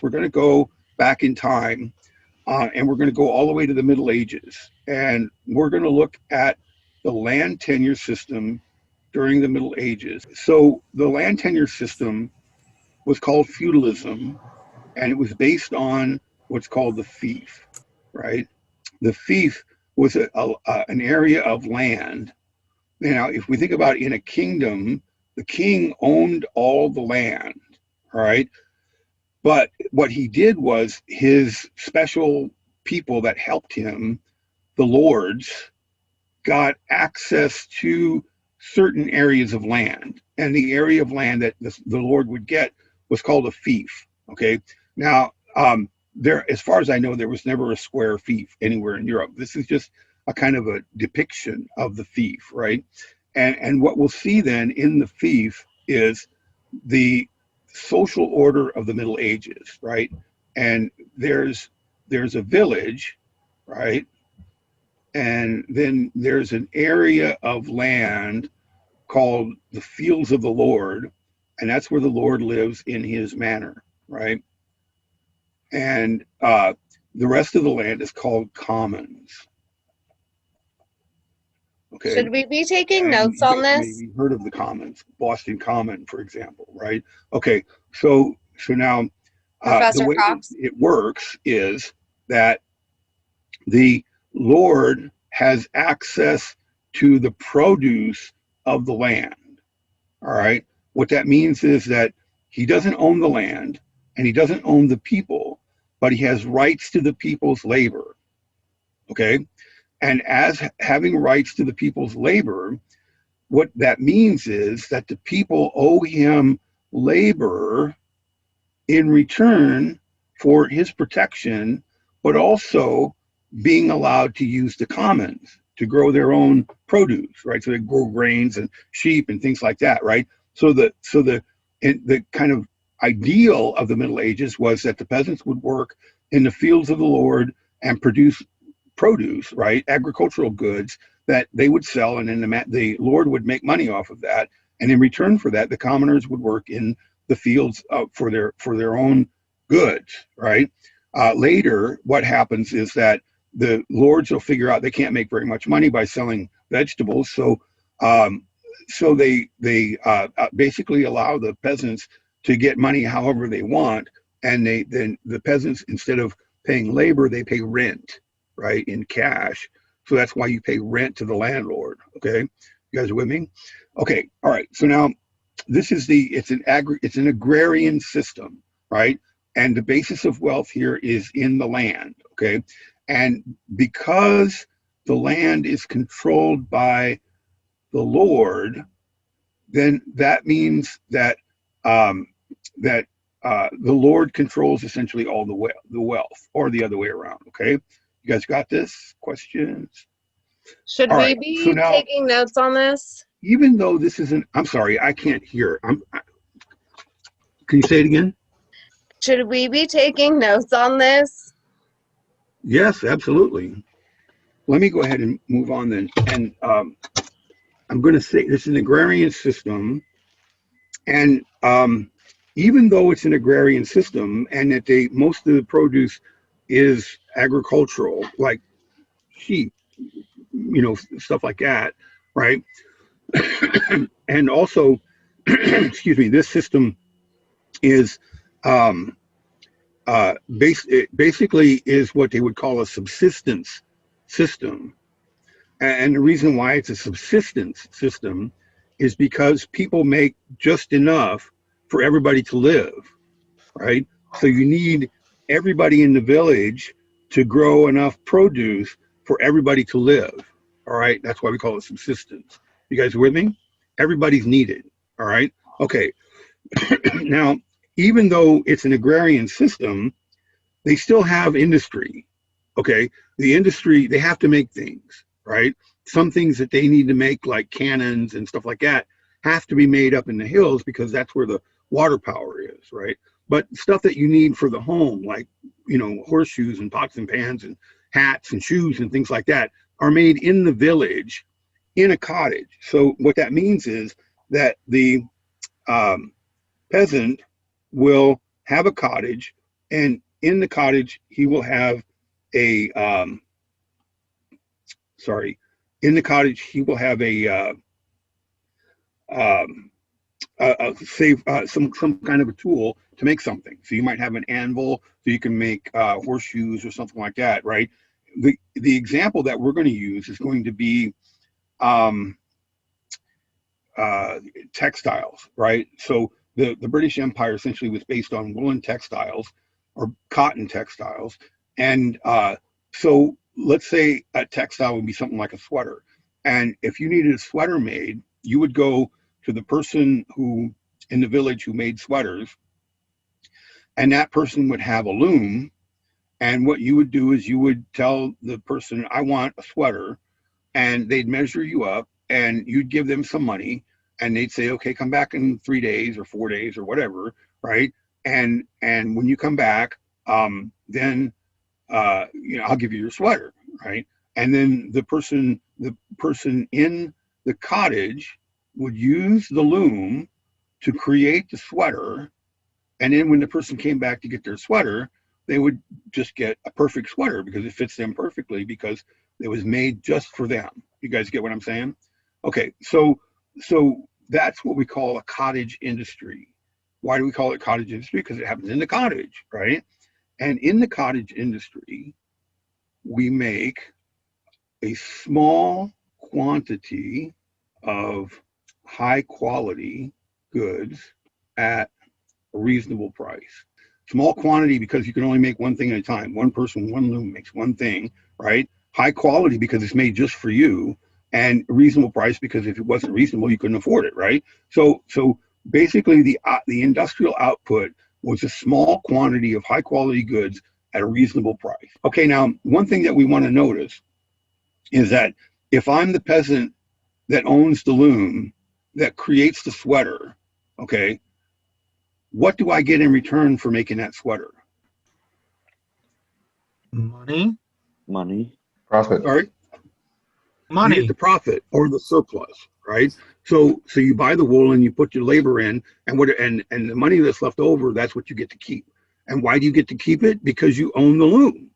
We're going to go back in time, and we're going to go all the way to the Middle Ages. And we're going to look at the land tenure system during the Middle Ages. So the land tenure system was called feudalism, and it was based on what's called the fief, right? The fief was an area of land. Now, if we think about in a kingdom, the king owned all the land, all right? But what he did was his special people that helped him, the lords, got access to certain areas of land. And the area of land that the Lord would get was called a fief. Okay. Now, there, as far as I know, there was never a square fief anywhere in Europe. This is just a kind of a depiction of the fief, right? And what we'll see then in the fief is the social order of the Middle Ages, right? And there's a village, right? And then there's an area of land called the fields of the Lord, and that's where the Lord lives in his manor, right? And the rest of the land is called commons. Okay. Should we be taking And notes you on guys this? maybe heard of the commons, Boston Common, for example, right? Okay, so now the Professor way Cox? it works is that the Lord has access to the produce of the land. All right. What that means is that he doesn't own the land and he doesn't own the people, but he has rights to the people's labor. Okay. And as having rights to the people's labor, what that means is that the people owe him labor in return for his protection, but also being allowed to use the commons to grow their own produce, right? So they grow grains and sheep and things like that, right? So the kind of ideal of the Middle Ages was that the peasants would work in the fields of the Lord and produce produce, right? Agricultural goods that they would sell, and then the Lord would make money off of that. And in return for that, the commoners would work in the fields for their own goods, right? Later, what happens is that the lords will figure out they can't make very much money by selling vegetables, so they basically allow the peasants to get money however they want, and then the peasants, instead of paying labor, they pay rent, right, in cash. So that's why you pay rent to the landlord. Okay, you guys are with me? Okay, all right. So now this is it's an agrarian system, right? And the basis of wealth here is in the land. Okay, and because the land is controlled by the Lord, then that means that the Lord controls essentially all the wealth, or the other way around. Okay, you guys got this? Questions? Should All we right. So be now, taking notes on this? even though this isn't, I'm sorry, I can't hear. Can you say it again? Should we be taking notes on this? Yes, absolutely. Let me go ahead and move on then. And I'm going to say this is an agrarian system, and even though it's an agrarian system, and that most of the produce is agricultural, like sheep, stuff like that, right? And also, excuse me, this system is um, basically is what they would call a subsistence system. And the reason why it's a subsistence system is because people make just enough for everybody to live, right? So you need everybody in the village to grow enough produce for everybody to live. All right. That's why we call it subsistence. You guys with me? Everybody's needed. All right. Okay. Now, even though it's an agrarian system, they still have industry. Okay. The industry, they have to make things, right? Some things that they need to make, like cannons and stuff like that, have to be made up in the hills because that's where the water power is, right? But stuff that you need for the home, like, horseshoes and pots and pans and hats and shoes and things like that, are made in the village in a cottage. So what that means is that the peasant will have a cottage, And in the cottage, he will have a sorry, in the cottage he will have um, save some kind of a tool to make something. So you might have an anvil, so you can make horseshoes or something like that, right? The example that we're going to use is going to be um, uh, textiles, right? So the British Empire essentially was based on woolen textiles or cotton textiles. And so let's say a textile would be something like a sweater. And if you needed a sweater made, you would go to the person who in the village who made sweaters, and that person would have a loom. And what you would do is you would tell the person, I want a sweater, and they'd measure you up and you'd give them some money and they'd say, okay, come back in 3 days or 4 days or whatever, right? And when you come back, then I'll give you your sweater, right? And then the person in the cottage would use the loom to create the sweater, and then when the person came back to get their sweater, they would just get a perfect sweater because it fits them perfectly because it was made just for them. You guys get what I'm saying? Okay, so that's what we call a cottage industry. Why do we call it cottage industry? Because it happens in the cottage, right? And in the cottage industry, we make a small quantity of high quality goods at a reasonable price. Small quantity because you can only make one thing at a time. One person, one loom makes one thing, right? High quality because it's made just for you, and reasonable price because if it wasn't reasonable, you couldn't afford it, right? So basically, the industrial output was a small quantity of high quality goods at a reasonable price. Okay, now one thing that we want to notice is that if I'm the peasant that owns the loom that creates the sweater, okay, what do I get in return for making that sweater? Money. Money. Profit. Sorry? You get Money. the profit or the surplus, right? So you buy the wool and you put your labor in, and the money that's left over, that's what you get to keep. And why do you get to keep it? Because you own the loom.